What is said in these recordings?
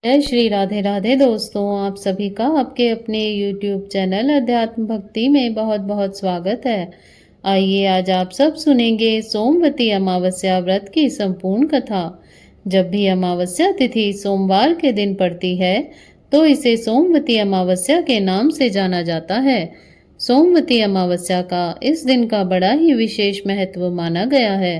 जय श्री राधे राधे दोस्तों, आप सभी का आपके अपने YouTube चैनल अध्यात्म भक्ति में बहुत बहुत स्वागत है। आइए आज आप सब सुनेंगे सोमवती अमावस्या व्रत की संपूर्ण कथा। जब भी अमावस्या तिथि सोमवार के दिन पड़ती है तो इसे सोमवती अमावस्या के नाम से जाना जाता है। सोमवती अमावस्या का इस दिन का बड़ा ही विशेष महत्व माना गया है।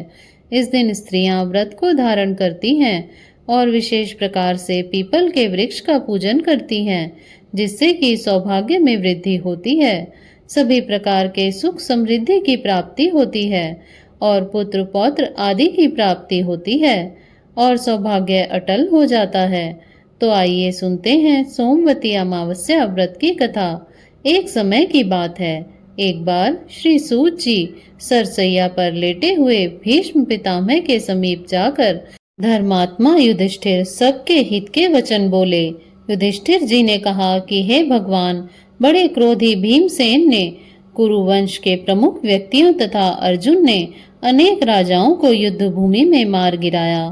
इस दिन स्त्रियां व्रत को धारण करती हैं और विशेष प्रकार से पीपल के वृक्ष का पूजन करती हैं, जिससे कि सौभाग्य में वृद्धि होती है, सभी प्रकार के सुख समृद्धि की प्राप्ति होती है और पुत्र पौत्र आदि की प्राप्ति होती है और सौभाग्य अटल हो जाता है। तो आइए सुनते हैं सोमवती अमावस्या व्रत की कथा। एक समय की बात है, एक बार श्री सूत जी सरसैया पर लेटे हुए भीष्म पितामह के समीप जाकर धर्मात्मा युधिष्ठिर सबके हित के वचन बोले। युधिष्ठिर जी ने कहा कि हे भगवान, बड़े क्रोधी भीमसेन ने कुरुवंश के प्रमुख व्यक्तियों तथा अर्जुन ने अनेक राजाओं को युद्ध भूमि में मार गिराया।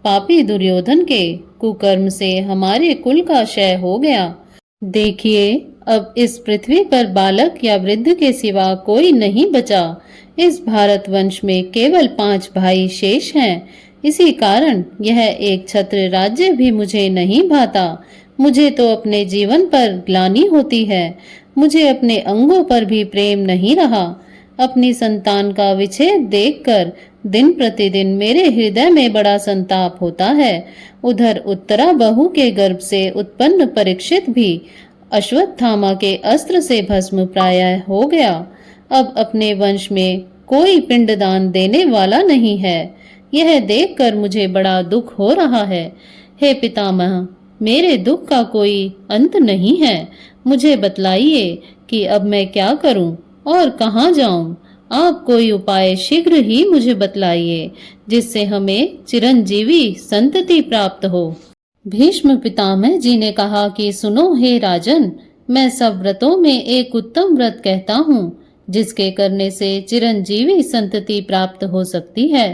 पापी दुर्योधन के कुकर्म से हमारे कुल का क्षय हो गया। देखिए, अब इस पृथ्वी पर बालक या वृद्ध के सिवा कोई नहीं बचा। इस भारत वंश में केवल 5 भाई शेष हैं। इसी कारण यह एक छत्र राज्य भी मुझे नहीं भाता। मुझे तो अपने जीवन पर ग्लानि होती है। मुझे अपने अंगों पर भी प्रेम नहीं रहा। अपनी संतान का विच्छेद देखकर दिन प्रतिदिन मेरे हृदय में बड़ा संताप होता है। उधर उत्तरा बहू के गर्भ से उत्पन्न परीक्षित भी अश्वत्थामा के अस्त्र से भस्म प्राय हो गया। अब अपने वंश में कोई पिंडदान देने वाला नहीं है। यह देखकर मुझे बड़ा दुख हो रहा है। हे पितामह, मेरे दुख का कोई अंत नहीं है। मुझे बतलाइए कि अब मैं क्या करूं और कहां जाऊं। आप कोई उपाय शीघ्र ही मुझे बतलाइए, जिससे हमें चिरंजीवी संतति प्राप्त हो। भीष्म पितामह जी ने कहा कि सुनो हे राजन, मैं सब व्रतों में एक उत्तम व्रत कहता हूँ, जिसके करने से चिरंजीवी संतति प्राप्त हो सकती है।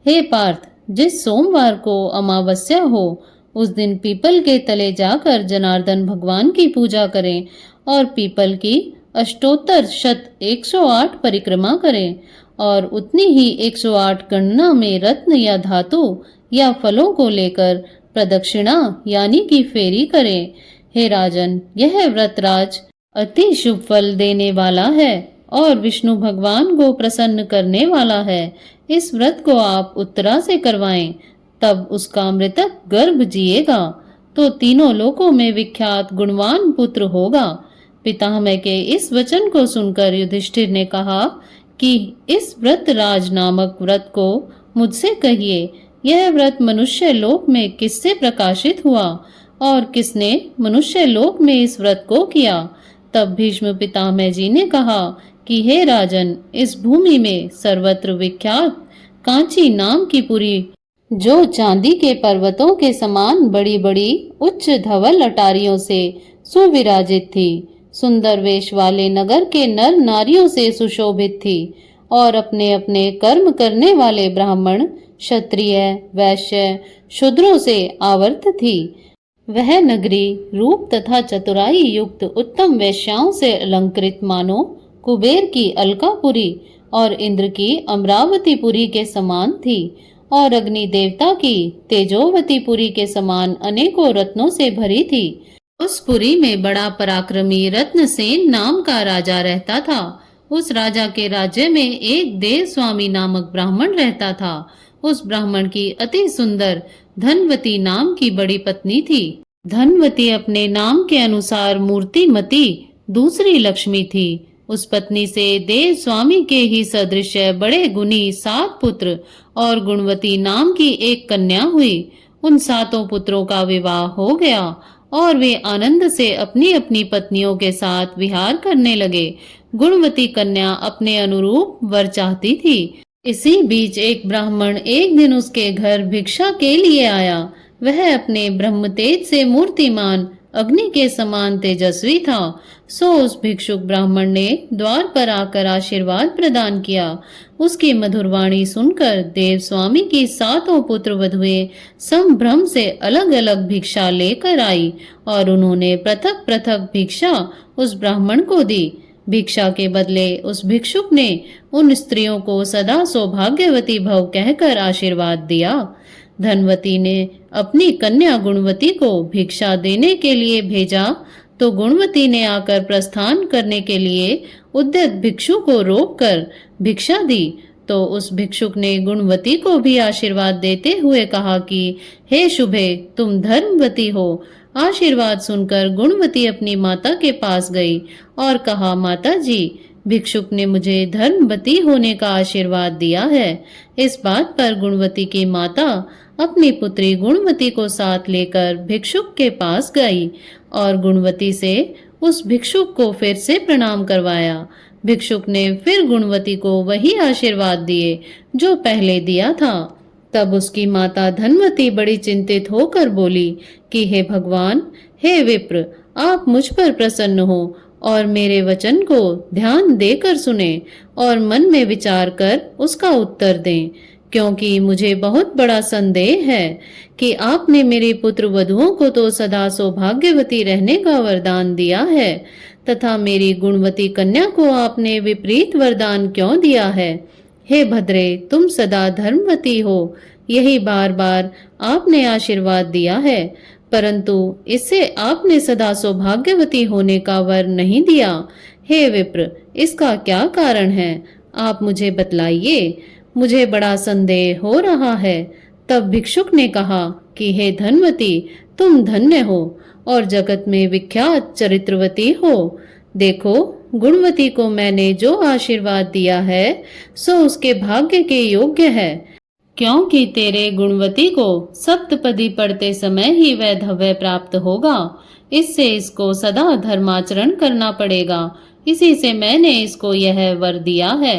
हे पार्थ, जिस सोमवार को अमावस्या हो उस दिन पीपल के तले जाकर जनार्दन भगवान की पूजा करें और पीपल की अष्टोत्तर शत 108 परिक्रमा करें और उतनी ही 108 गणना में रत्न या धातु या फलों को लेकर प्रदक्षिणा यानी कि फेरी करें। हे राजन, यह व्रत राज अति शुभ फल देने वाला है और विष्णु भगवान को प्रसन्न करने वाला है। इस व्रत को आप उत्तरा से करवाएं, तब उसका मृतक गर्भ जिएगा तो तीनों लोकों में विख्यात गुणवान पुत्र होगा। पितामह के इस वचन को सुनकर युधिष्ठिर ने कहा कि इस व्रत राज नामक व्रत को मुझसे कहिए। यह व्रत मनुष्य लोक में किससे प्रकाशित हुआ और किसने मनुष्य लोक में इस व्रत को किया। तब भीष्म पितामह जी ने कहा कि हे राजन, इस भूमि में सर्वत्र विख्यात कांची नाम की पुरी, जो चांदी के पर्वतों के समान बड़ी बड़ी उच्च धवल अटारियों से सुविराजित थी, सुंदर वेश वाले नगर के नर नारियों से सुशोभित थी और अपने अपने कर्म करने वाले ब्राह्मण, क्षत्रिय, वैश्य, शूद्रों से आवर्त थी। वह नगरी रूप तथा चतुराई युक्त उत्तम वेश्याओं से अलंकृत मानो कुबेर की अलकापुरी और इंद्र की अमरावतीपुरी के समान थी और अग्नि देवता की तेजोवतीपुरी के समान अनेकों रत्नों से भरी थी। उस पुरी में बड़ा पराक्रमी रत्नसेन नाम का राजा रहता था। उस राजा के राज्य में एक देव स्वामी नामक ब्राह्मण रहता था। उस ब्राह्मण की अति सुंदर धनवती नाम की बड़ी पत्नी थी। धनवती अपने नाम के अनुसार मूर्तिमती दूसरी लक्ष्मी थी। उस पत्नी से देव स्वामी के ही सदृश बड़े गुणी 7 पुत्र और गुणवती नाम की एक कन्या हुई। उन 7 पुत्रों का विवाह हो गया और वे आनंद से अपनी अपनी पत्नियों के साथ विहार करने लगे। गुणवती कन्या अपने अनुरूप वर चाहती थी। इसी बीच एक ब्राह्मण एक दिन उसके घर भिक्षा के लिए आया। वह अपने ब्रह्मतेज से मूर्तिमान अग्नि के समान तेजस्वी था। सो उस भिक्षुक ब्राह्मण ने द्वार पर आकर आशीर्वाद प्रदान किया। उसकी मधुर वाणी सुनकर देव स्वामी की सातों पुत्र वधुएं संभ्रम से अलग अलग भिक्षा लेकर आई और उन्होंने पृथक पृथक भिक्षा उस ब्राह्मण को दी। भिक्षा के बदले उस भिक्षुक ने उन स्त्रियों को सदा सौभाग्यवती भव कहकर आशीर्वाद दिया। धनवती ने अपनी कन्या गुणवती को भिक्षा देने के लिए भेजा तो गुणवती ने आकर प्रस्थान करने के लिए उद्यत भिक्षु को रोककर भिक्षा दी। तो उस भिक्षुक ने गुणवती को भी आशीर्वाद देते हुए कहा कि हे शुभे, तुम धर्मवती हो। आशीर्वाद सुनकर गुणवती अपनी माता के पास गई और कहा, माता जी, भिक्षुक ने मुझे धर्मवती होने का आशीर्वाद दिया है। इस बात पर गुणवती की माता अपनी पुत्री गुणवती को साथ लेकर भिक्षुक के पास गई और गुणवती से उस भिक्षुक को फिर से प्रणाम करवाया। भिक्षुक ने फिर गुणवती को वही आशीर्वाद दिए जो पहले दिया था। तब उसकी माता धनवती बड़ी चिंतित होकर बोली कि हे भगवान, हे विप्र, आप मुझ पर प्रसन्न हो और मेरे वचन को ध्यान देकर सुने और मन में विचार कर उसका उत्तर दें, क्योंकि मुझे बहुत बड़ा संदेह है कि आपने मेरे पुत्र वधुओं को तो सदा सौभाग्यवती रहने का वरदान दिया है, तथा मेरी गुणवती कन्या को आपने विपरीत वरदान क्यों दिया है। हे भद्रे, तुम सदा धर्मवती हो, यही बार बार आपने आशीर्वाद दिया है, परंतु इससे आपने सदा सौभाग्यवती होने का वर नहीं दिया। हे विप्र, इसका क्या कारण है, आप मुझे बतलाइए, मुझे बड़ा संदेह हो रहा है। तब भिक्षुक ने कहा कि हे धनवती, तुम धन्य हो और जगत में विख्यात चरित्रवती हो। देखो, गुणवती को मैंने जो आशीर्वाद दिया है सो उसके भाग्य के योग्य है, क्योंकि तेरे गुणवती को सप्तपदी पढ़ते समय ही वैधव्य प्राप्त होगा। इससे इसको सदा धर्माचरण करना पड़ेगा। इसी से मैंने इसको यह वर दिया है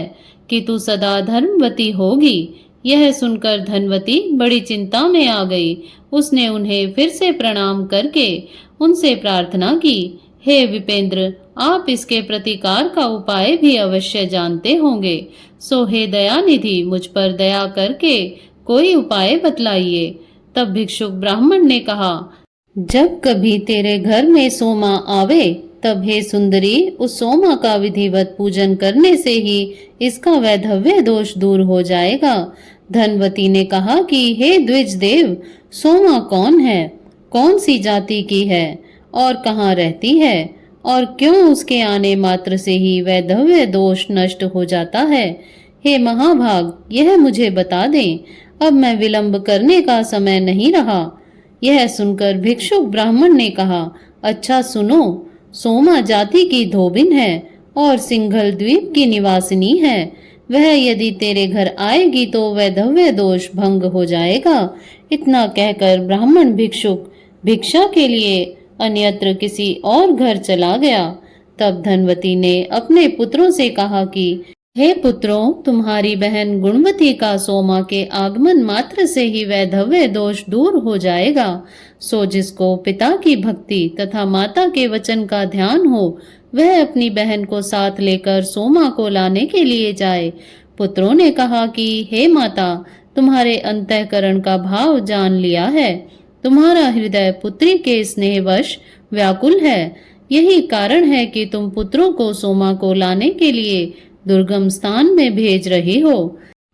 कि तू सदा धर्मवती होगी। यह सुनकर धनवती बड़ी चिंता में आ गई। उसने उन्हें फिर से प्रणाम करके उनसे प्रार्थना की, हे विपेंद्र, आप इसके प्रतिकार का उपाय भी अवश्य जानते होंगे, सो हे दयानिधि, मुझ पर दया करके कोई उपाय बतलाइए। तब भिक्षुक ब्राह्मण ने कहा, जब कभी तेरे घर में सोमा आवे तब हे सुंदरी, उस सोमा का विधिवत पूजन करने से ही इसका वैधव्य दोष दूर हो जाएगा। धनवती ने कहा कि हे द्विज देव, सोमा कौन है, कौन सी जाति की है और कहाँ रहती है, और क्यों उसके आने मात्र से ही वैधव्य दोष नष्ट हो जाता है। हे महाभाग, यह मुझे बता दें, अब मैं विलंब करने का समय नहीं रहा। यह सुनकर भिक्षुक ब्राह्मण ने कहा, अच्छा सुनो, सोमा जाति की धोबिन है और सिंघल द्वीप की निवासिनी है। वह यदि तेरे घर आएगी तो वैधव्य दोष भंग हो जाएगा। इतना कहकर ब्राह्मण भिक्षुक भिक्षा के लिए अन्यत्र किसी और घर चला गया। तब धनवती ने अपने पुत्रों से कहा कि हे पुत्रों, तुम्हारी बहन गुणवती का सोमा के आगमन मात्र से ही वैधव्य दोष दूर हो जाएगा। सो जिसको पिता की भक्ति तथा माता के वचन का ध्यान हो, वह अपनी बहन को साथ लेकर सोमा को लाने के लिए जाए। पुत्रों ने कहा कि हे माता, तुम्हारे अंतःकरण का भाव जान लिया है। तुम्हारा हृदय पुत्री के स्नेहवश व्याकुल है। यही कारण है कि तुम पुत्रों को सोमा को लाने के लिए दुर्गम स्थान में भेज रही हो,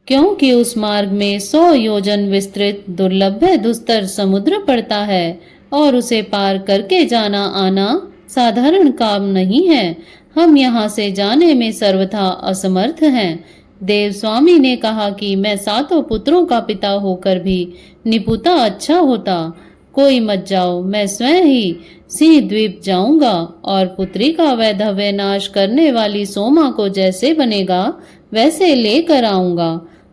क्योंकि उस मार्ग में 100 योजन विस्तृत दुर्लभ दुस्तर समुद्र पड़ता है और उसे पार करके जाना आना साधारण काम नहीं है। हम यहाँ से जाने में सर्वथा असमर्थ हैं। देव स्वामी ने कहा कि मैं 7 पुत्रों का पिता होकर भी निपुता अच्छा होता। कोई मत जाओ, मैं स्वयं ही सिंह द्वीप जाऊंगा और पुत्री का वैधव्य नाश करने वाली सोमा को जैसे बनेगा वैसे लेकर आऊंगा।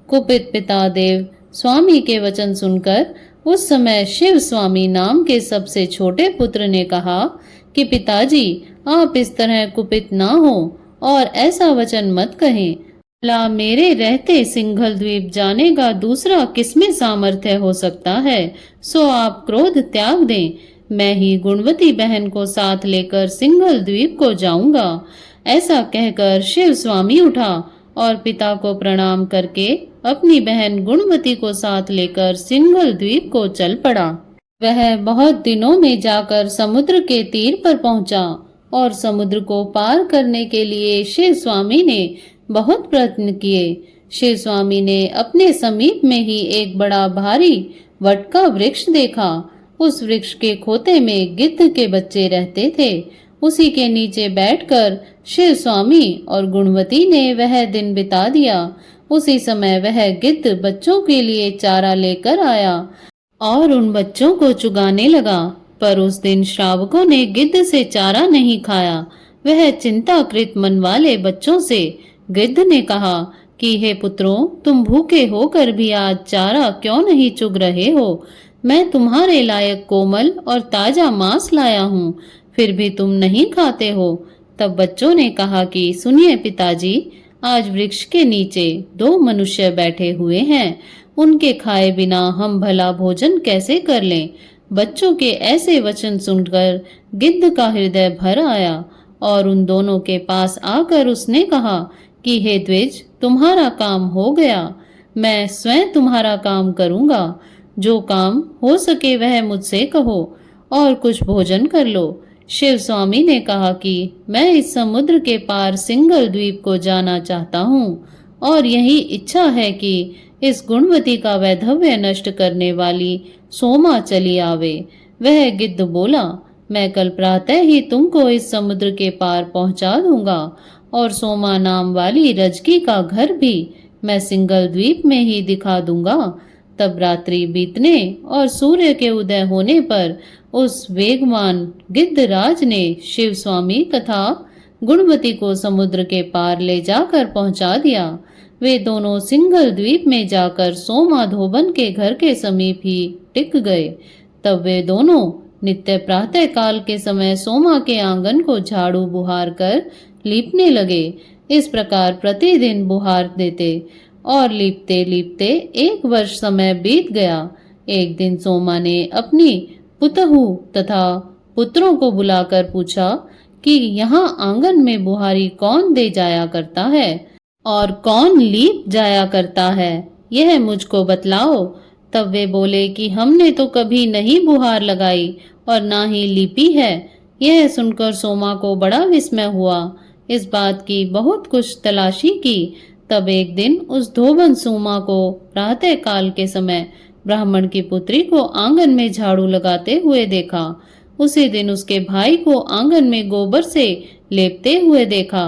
कुपित पिता देव स्वामी के वचन सुनकर उस समय शिव स्वामी नाम के सबसे छोटे पुत्र ने कहा कि पिताजी, आप इस तरह कुपित ना हो और ऐसा वचन मत कहें। भला मेरे रहते सिंघल द्वीप जाने का दूसरा किसमें सामर्थ्य हो सकता है। सो आप क्रोध त्याग दें। मैं ही गुणवती बहन को साथ लेकर सिंघल द्वीप को जाऊंगा। ऐसा कहकर शिव स्वामी उठा और पिता को प्रणाम करके अपनी बहन गुणवती को साथ लेकर सिंघल द्वीप को चल पड़ा। वह बहुत दिनों में जाकर समुद्र के तीर पर पहुंचा और समुद्र को पार करने के लिए शिव स्वामी ने बहुत प्रयत्न किए। शिव स्वामी ने अपने समीप में ही एक बड़ा भारी वट का वृक्ष देखा। उस वृक्ष के खोते में गिद्ध के बच्चे रहते थे। उसी के नीचे बैठकर शिव स्वामी और गुणवती ने वह दिन बिता दिया। उसी समय वह गिद्ध बच्चों के लिए चारा लेकर आया और उन बच्चों को चुगाने लगा। पर उस दिन श्रावकों ने गिद्ध से चारा नहीं खाया। वह चिंताकृत मन वाले बच्चों से गिद्ध ने कहा कि हे पुत्रों, तुम भूखे होकर भी आज चारा क्यों नहीं चुग रहे हो? मैं तुम्हारे लायक कोमल और ताजा मांस लाया हूँ, फिर भी तुम नहीं खाते हो। तब बच्चों ने कहा कि सुनिए पिताजी, आज वृक्ष के नीचे 2 मनुष्य बैठे हुए हैं, उनके खाए बिना हम भला भोजन कैसे कर लें? बच्चों के ऐसे वचन सुनकर गिद्ध का हृदय भर आया और उन दोनों के पास आकर उसने कहा कि हे द्विज, तुम्हारा काम हो गया। मैं स्वयं तुम्हारा काम करूंगा। जो काम हो सके वह मुझसे कहो और कुछ भोजन कर लो। शिव स्वामी ने कहा कि मैं इस समुद्र के पार सिंघल द्वीप को जाना चाहता हूँ और यही इच्छा है कि इस गुणवती का वैधव्य नष्ट करने वाली सोमा चली आवे। वह गिद्ध बोला, मैं कल प्रातः ही तुमको इस समुद्र के पार पहुंचा दूंगा और सोमा नाम वाली रजकी का घर भी मैं सिंघल द्वीप में ही दिखा दूंगा। तब रात्रि बीतने और सूर्य के उदय होने पर उस वेगवान गिद्धराज ने शिव स्वामी तथा गुणवती को समुद्र के पार ले जाकर पहुंचा दिया। वे दोनों सिंघल द्वीप में जाकर सोमा धोबन के घर के समीप ही टिक गए। तब वे दोनों नित्य प्रातः काल के समय सोमा के आंगन को झाड़ू बुहार कर लीपने लगे। इस प्रकार प्रतिदिन बुहार देते और लीपते लीपते 1 वर्ष समय बीत गया। एक दिन सोमा ने अपनी पुतहू तथा पुत्रों को बुलाकर पूछा कि यहाँ आंगन में बुहारी कौन दे जाया करता है और कौन लीप जाया करता है, यह मुझको बतलाओ। तब वे बोले कि हमने तो कभी नहीं बुहार लगाई और ना ही लीपी है। यह सुनकर सोमा को बड़ा विस्मय हुआ। इस बात की बहुत कुछ तलाशी की। तब एक दिन उस धोबन सोमा को प्रातः काल के समय ब्राह्मण की पुत्री को आंगन में झाड़ू लगाते हुए देखा। उसी दिन उसके भाई को आंगन में गोबर से लेपते हुए देखा।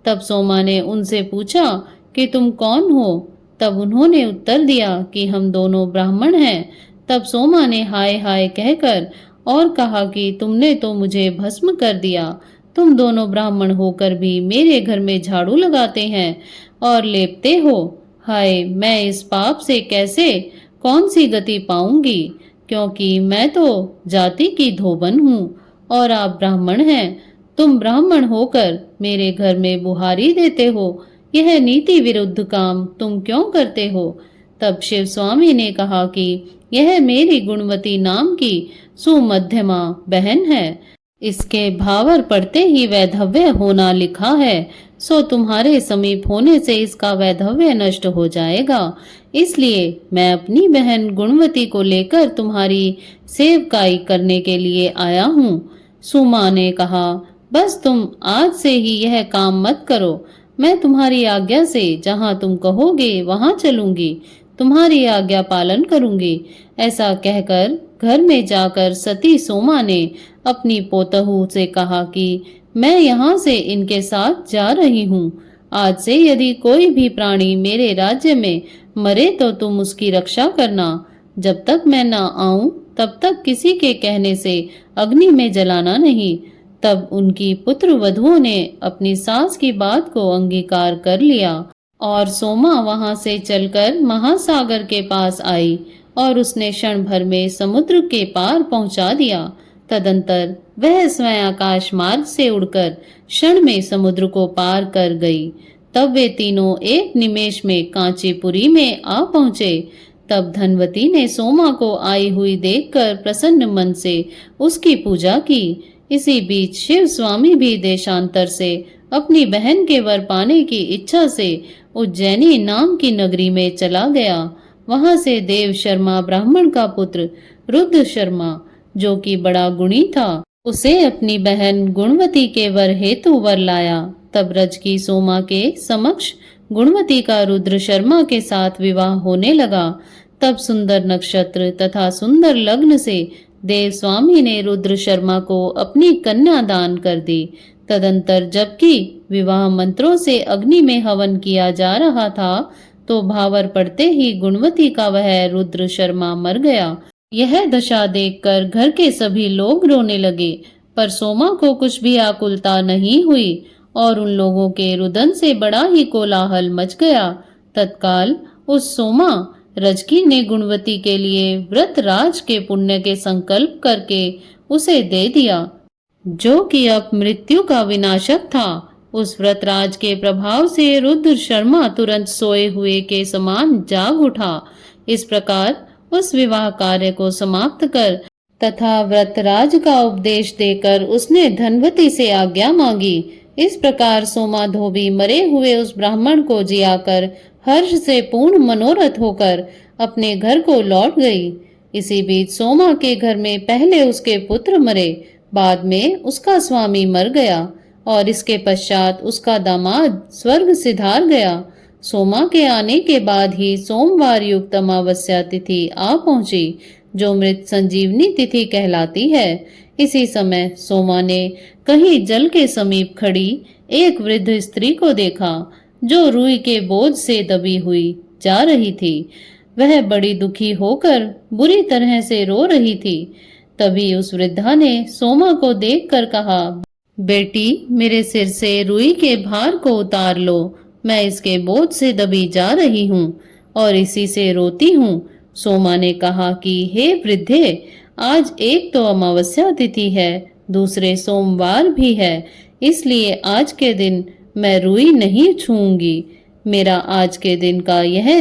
तब सोमा ने उनसे पूछा कि तुम कौन हो? तब उन्होंने उत्तर दिया कि हम दोनों ब्राह्मण हैं। तब सोमा ने हाय हाय कहकर और कहा कि तुमने तो मुझे भस्म कर दिया। तुम दोनों ब्राह्मण होकर भी मेरे घर में झाड़ू लगाते हैं और लेपते हो। हाय, मैं इस पाप से कैसे कौन सी गति पाऊंगी, क्योंकि मैं तो जाति की धोबन हूँ और आप ब्राह्मण हैं। तुम ब्राह्मण होकर मेरे घर में बुहारी देते हो। यह नीति विरुद्ध काम तुम क्यों करते हो? तब शिव स्वामी ने कहा कि यह मेरी गुणवती नाम की सुमध्यमा बहन है। इसके भावर पड़ते ही वैधव्य होना लिखा है, सो तुम्हारे समीप होने से इसका वैधव्य नष्ट हो जाएगा। इसलिए मैं अपनी बहन गुणवती को लेकर तुम्हारी सेवकाई करने के लिए आया हूँ। सुमा ने कहा, बस तुम आज से ही यह काम मत करो। मैं तुम्हारी आज्ञा से जहाँ तुम कहोगे वहाँ चलूंगी, तुम्हारी आज्ञा पालन करूंगी। ऐसा कहकर घर में जाकर सती सोमा ने अपनी पोतहू से कहा कि मैं यहाँ से इनके साथ जा रही हूँ। आज से यदि कोई भी प्राणी मेरे राज्य में मरे तो तुम उसकी रक्षा करना। जब तक मैं ना आऊं तब तक किसी के कहने से अग्नि में जलाना नहीं। तब उनकी पुत्र वधुओं ने अपनी सास की बात को अंगीकार कर लिया और सोमा वहां से चलकर महासागर के पास आई और उसने क्षण भर में समुद्र के पार पहुंचा दिया। तदंतर वह स्वयं आकाश मार्ग से उड़कर क्षण में समुद्र को पार कर गई। तब वे तीनों एक निमेष में कांचीपुरी में आ पहुंचे। तब धनवती ने सोमा को आई हुई देखकर प्रसन्न मन से उसकी पूजा की। इसी बीच शिव स्वामी भी देशांतर से अपनी बहन के वर पाने की इच्छा से उज्जैनी नाम की नगरी में चला गया। वहां से देव शर्मा ब्राह्मण का पुत्र रुद्र शर्मा, जो कि बड़ा गुणी था, उसे अपनी बहन गुणवती के वर हेतु वर लाया। तब रज की सोमा के समक्ष गुणवती का रुद्र शर्मा के साथ विवाह होने लगा। तब सुंदर नक्षत्र तथा सुंदर लग्न से देव स्वामी ने रुद्र शर्मा को अपनी कन्या दान कर दी। तदंतर जबकि विवाह मंत्रों से अग्नि में हवन किया जा रहा था, तो भावर पड़ते ही गुणवती का वह रुद्र शर्मा मर गया। यह दशा देखकर घर के सभी लोग रोने लगे, पर सोमा को कुछ भी आकुलता नहीं हुई और उन लोगों के रुदन से बड़ा ही कोलाहल मच गया। तत्काल उस सोमा रजकी ने गुणवती के लिए व्रत राज के पुण्य के संकल्प करके उसे दे दिया, जो कि अब मृत्यु का विनाशक था। उस व्रतराज के प्रभाव से रुद्र शर्मा तुरंत सोए हुए के समान जाग उठा। इस प्रकार उस विवाह कार्य को समाप्त कर तथा व्रतराज का उपदेश देकर उसने धनवती से आज्ञा मांगी। इस प्रकार सोमा धोबी मरे हुए उस ब्राह्मण को जियाकर हर्ष से पूर्ण मनोरथ होकर अपने घर को लौट गई। इसी बीच सोमा के घर में पहले उसके पुत्र मरे, बाद में उसका स्वामी मर गया और इसके पश्चात उसका दामाद स्वर्ग सिधार गया। सोमा के आने के बाद ही सोमवार युक्त अमावस्या तिथि आ पहुंची, जो मृत संजीवनी तिथि कहलाती है। इसी समय सोमा ने कहीं जल के समीप खड़ी एक वृद्ध स्त्री को देखा, जो रुई के बोझ से दबी हुई जा रही थी। वह बड़ी दुखी होकर बुरी तरह से रो रही थी। तभी उस वृद्धा ने सोमा को देखकर कहा, बेटी, मेरे सिर से रुई के भार को उतार लो। मैं इसके बोझ से दबी जा रही हूँ और इसी से रोती हूँ। सोमा ने कहा कि हे वृद्धे, आज एक तो अमावस्या तिथि है, दूसरे सोमवार भी है, इसलिए आज के दिन मैं रुई नहीं छूऊंगी। मेरा आज के दिन का यह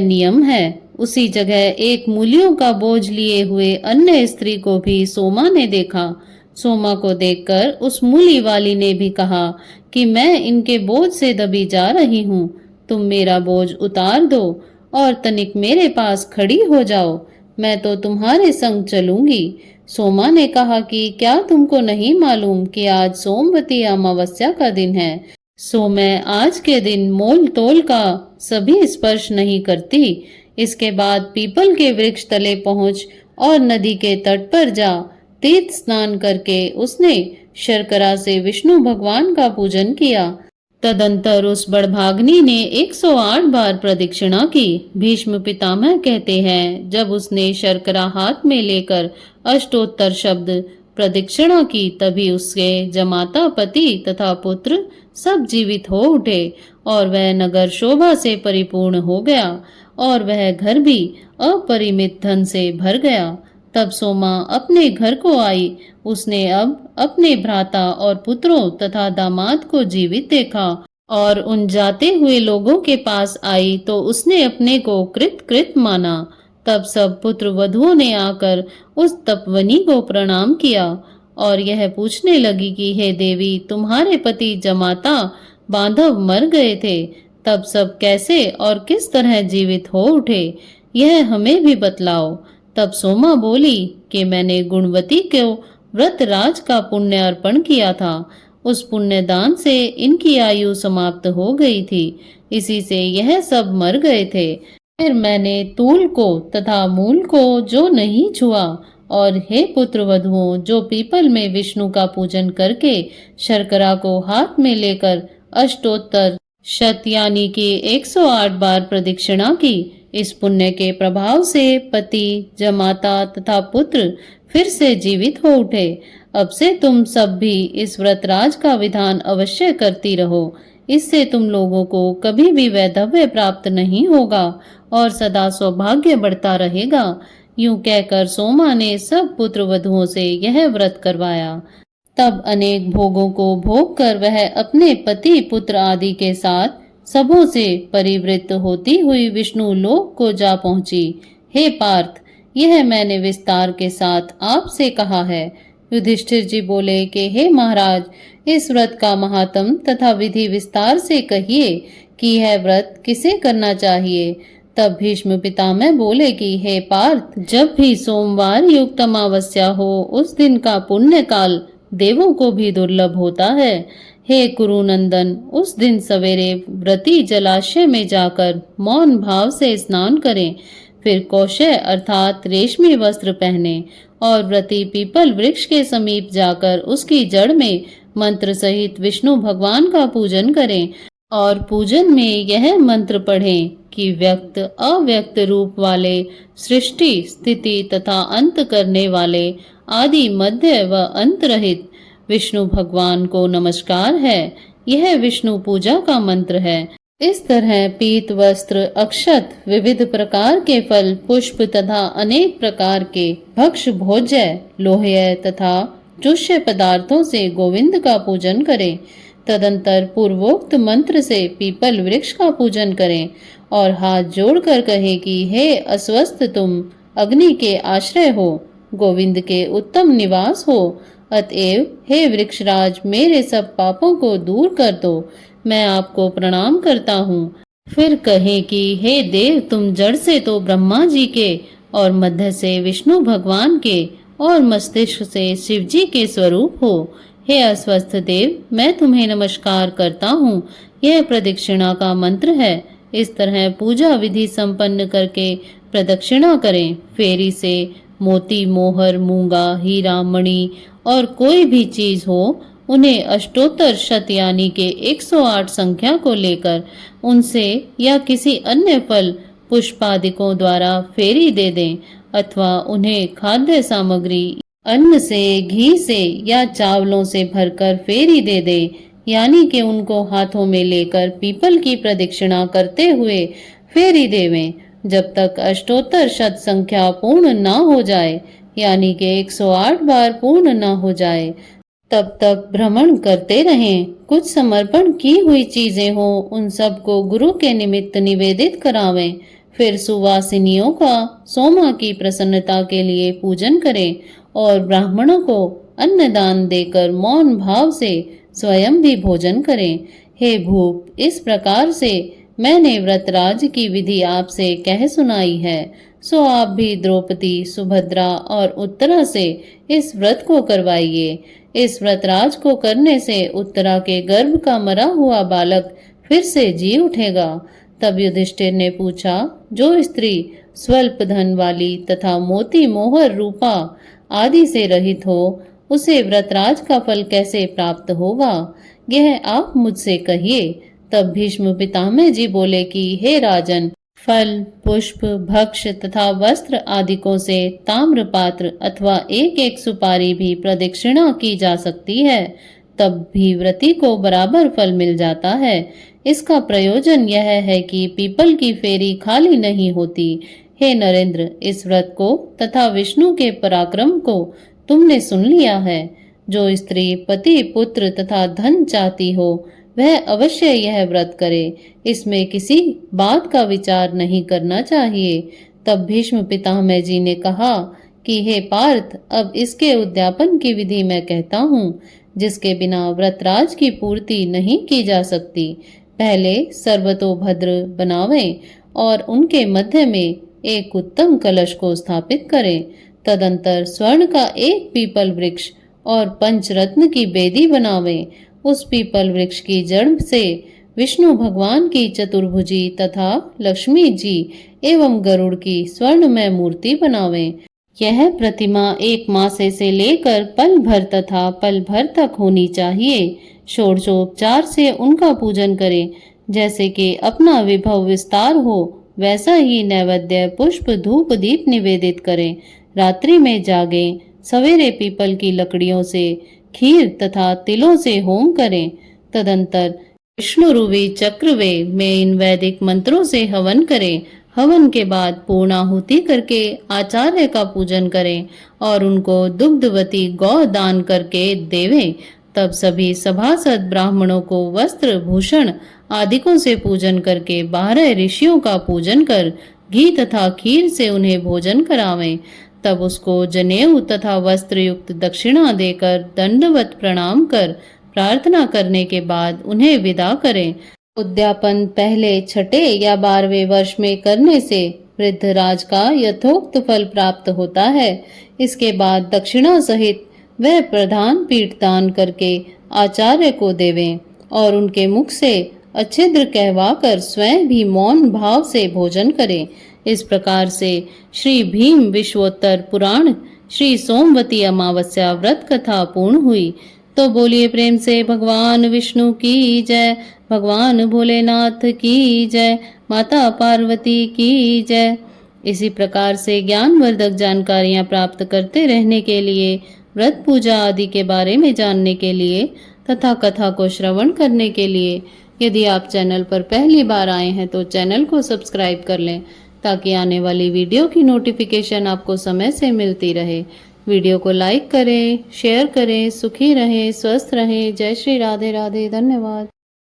नियम है। उसी जगह एक मूलियों का बोझ लिए हुए अन्य स्त्री को भी सोमा ने देखा। सोमा को देखकर उस मूली वाली ने भी कहा कि मैं इनके बोझ से दबी जा रही हूँ, तुम मेरा बोझ उतार दो और तनिक मेरे पास खड़ी हो जाओ, मैं तो तुम्हारे संग चलूंगी। सोमा ने कहा कि क्या तुमको नहीं मालूम कि आज सोमवती अमावस्या का दिन है, सो मैं आज के दिन मोल तोल का सभी स्पर्श नहीं करती। इसके बाद पीपल के वृक्ष तले पहुंच और नदी के तट पर जा तीर्थ स्नान करके उसने शर्करा से विष्णु भगवान का पूजन किया। तदंतर उस बड़भाग्नि ने 108 बार प्रदक्षिणा की। भीष्म पितामह कहते हैं, जब उसने शर्करा हाथ में लेकर अष्टोत्तर शब्द प्रदक्षिणा की, तभी उसके जमाता पति तथा पुत्र सब जीवित हो उठे और वह नगर शोभा से परिपूर्ण हो गया और वह घर भी अपरिमित धन से भर गया। तब सोमा अपने घर को आई। उसने अब अपने भ्राता और पुत्रों तथा दामाद को जीवित देखा और उन जाते हुए लोगों के पास आई तो उसने अपने को कृत माना। तब सब पुत्र वधुओं ने आकर उस तपवनी को प्रणाम किया और यह पूछने लगी कि हे देवी, तुम्हारे पति जमाता बांधव मर गए थे, तब सब कैसे और किस तरह जीवित हो उठे, यह हमें भी बतलाओ। तब सोमा बोली कि मैंने गुणवती को व्रतराज का पुण्य अर्पण किया था, उस पुण्य दान से इनकी आयु समाप्त हो गई थी, इसी से यह सब मर गए थे। फिर मैंने तूल को तथा मूल को जो नहीं छुआ, और हे पुत्र वधुओं, जो पीपल में विष्णु का पूजन करके शर्करा को हाथ में लेकर अष्टोत्तर शत यानी कि 108 बार प्रदक्षिणा की, इस पुण्य के प्रभाव से पति, जमाता तथा पुत्र फिर से जीवित हो उठे। अब से तुम सब भी इस व्रतराज का विधान अवश्य करती रहो, इससे तुम लोगों को कभी भी वैधव्य प्राप्त नहीं होगा और सदा सौभाग्य बढ़ता रहेगा। यूं कहकर सोमा ने सब पुत्र वधुओं से यह व्रत करवाया। तब अनेक भोगों को भोग कर वह अपने पति, पुत्र आदि के साथ सबों से परिवृत्त होती हुई विष्णु लोक को जा पहुंची। हे पार्थ, यह मैंने विस्तार के साथ आपसे कहा है। युधिष्ठिर जी बोले कि हे महाराज, इस व्रत का महात्म तथा विधि विस्तार से कहिए कि यह व्रत किसे करना चाहिए। तब भीष्म पितामह बोले कि हे पार्थ, जब भी सोमवार युक्त अमावस्या हो, उस दिन का पुण्य काल देवों को भी दुर्लभ होता है। हे कुरुनंदन, उस दिन सवेरे व्रती जलाशय में जाकर मौन भाव से स्नान करें, फिर कौशय अर्थात रेशमी वस्त्र पहने और व्रती पीपल वृक्ष के समीप जाकर उसकी जड़ में मंत्र सहित विष्णु भगवान का पूजन करें और पूजन में यह मंत्र पढ़ें कि व्यक्त अव्यक्त रूप वाले, सृष्टि स्थिति तथा अंत करने वाले, आदि मध्य व अंत रहित विष्णु भगवान को नमस्कार है। यह विष्णु पूजा का मंत्र है। इस तरह पीत वस्त्र, अक्षत, विविध प्रकार के फल, पुष्प तथा अनेक प्रकार के भक्ष भोज्य, लोह्य तथा चुष्य पदार्थों से गोविंद का पूजन करें। तदंतर पूर्वोक्त मंत्र से पीपल वृक्ष का पूजन करें और हाथ जोड़कर कहे कि हे अस्वस्थ, तुम अग्नि के आश्रय हो, गोविंद के उत्तम निवास हो। अतएव हे वृक्षराज, मेरे सब पापों को दूर कर दो, मैं आपको प्रणाम करता हूँ। फिर कहे कि हे देव, तुम जड़ से तो ब्रह्मा जी के और मध्य से विष्णु भगवान के और मस्तिष्क से शिव जी के स्वरूप हो। हे अस्वस्थ देव, मैं तुम्हें नमस्कार करता हूँ। यह प्रदक्षिणा का मंत्र है। इस तरह पूजा विधि संपन्न करके प्रदक्षिणा करें। फेरी से मोती, मोहर, मूंगा, हीरा, मणि और कोई भी चीज हो, उन्हें अष्टोत्तर शत यानी के 108 संख्या को लेकर उनसे या किसी अन्य फल पुष्पादिकों द्वारा फेरी दे दें अथवा उन्हें खाद्य सामग्री, अन्न से, घी से या चावलों से भरकर फेरी दे दे, यानी कि उनको हाथों में लेकर पीपल की प्रदक्षिणा करते हुए फेरी देवें जब तक अष्टोत्तर शत संख्या पूर्ण न हो जाए, यानी कि 108 बार पूर्ण न हो जाए, तब तक भ्रमण करते रहें। कुछ समर्पण की हुई चीजें हो, उन सबको गुरु के निमित्त निवेदित करावें। फिर सुवासिनियों का सोमा की प्रसन्नता के लिए पूजन करें और ब्राह्मणों को अन्नदान देकर मौन भाव से स्वयं भी भोजन करें। हे भूप, इस प्रकार से मैंने व्रतराज की विधि आपसे कह सुनाई है, सो आप भी द्रौपदी, सुभद्रा और उत्तरा से इस व्रत को करवाइए। इस व्रतराज को करने से उत्तरा के गर्भ का मरा हुआ बालक फिर से जी उठेगा। तब युधिष्ठिर ने पूछा, जो स्त्री स्वल्प धन वाली तथा मोती, मोहर, रूपा आदि से रहित हो, उसे व्रतराज का फल कैसे प्राप्त होगा? यह आप मुझसे कहिए। तब भीष्म पितामह जी बोले कि हे राजन, फल, पुष्प, भक्ष तथा वस्त्र आदिकों से ताम्र पात्र अथवा एक एक सुपारी भी प्रदक्षिणा की जा सकती है, तब भी व्रती को बराबर फल मिल जाता है। इसका प्रयोजन यह है कि पीपल की फेरी खाली नहीं होती। हे नरेंद्र, इस व्रत को तथा विष्णु के पराक्रम को तुमने सुन लिया है। जो स्त्री पति, पुत्र तथा धन चाहती हो, वह अवश्य यह व्रत करे। इसमें किसी बात का विचार नहीं करना चाहिए। तब भीष्म पितामह जी ने कहा कि हे पार्थ, अब इसके उद्यापन की विधि मैं कहता हूँ, जिसके बिना व्रतराज की पूर्ति नहीं की जा सकती। पहले सर्वतोभद्र बनावें और उनके मध्य में एक उत्तम कलश को स्थापित करें। तदंतर स्वर्ण का एक पीपल वृक्ष और पंचरत्न की बेदी बनावें। उस पीपल वृक्ष की जड़ से विष्णु भगवान की चतुर्भुजी तथा लक्ष्मी जी एवं गरुड़ की स्वर्णमय मूर्ति बनावें। यह प्रतिमा एक मासे से लेकर पल भर तथा पल भर तक होनी चाहिए। षोडशोपचार से उनका पूजन करें। जैसे कि अपना विभव विस्तार हो, वैसा ही नैवेद्य, पुष्प, धूप, दीप निवेदित करें। रात्रि में जागें। सवेरे पीपल की लकड़ियों से खीर तथा तिलों से होम करें। तदंतर विष्णुरूपी चक्रवे में इन वैदिक मंत्रों से हवन करें। हवन के बाद पूर्णाहुति करके आचार्य का पूजन करें और उनको दुग्धवती गौ दान करके देवें। तब सभी सभासद ब्राह्मणों को वस्त्र भूषण आदिकों से पूजन करके 12 ऋषियों का पूजन कर घी तथा खीर से उन्हें भोजन करावें। तब उसको जनेऊ तथा वस्त्र युक्त दक्षिणा देकर दंडवत प्रणाम कर प्रार्थना करने के बाद उन्हें विदा करें। उद्यापन पहले छठे या 12वें वर्ष में करने से वृद्ध राज का यथोक्त फल प्राप्त होता है। इसके बाद दक्षिणा सहित वह प्रधान पीठ दान करके आचार्य को देवें और उनके मुख से अच्छिद्र कहवाकर स्वयं भी मौन भाव से भोजन करें। इस प्रकार से श्री भीम विश्वोत्तर पुराण श्री सोमवती अमावस्या व्रत कथा पूर्ण हुई। तो बोलिए प्रेम से भगवान विष्णु की जय, भगवान भोलेनाथ की जय, माता पार्वती की जय। इसी प्रकार से ज्ञानवर्धक जानकारियां प्राप्त करते रहने के लिए, व्रत पूजा आदि के बारे में जानने के लिए तथा कथा को श्रवण करने के लिए यदि आप चैनल पर पहली बार आए हैं तो चैनल को सब्सक्राइब कर लें ताकि आने वाली वीडियो की नोटिफिकेशन आपको समय से मिलती रहे। वीडियो को लाइक करें, शेयर करें। सुखी रहें, स्वस्थ रहें। जय श्री राधे राधे। धन्यवाद।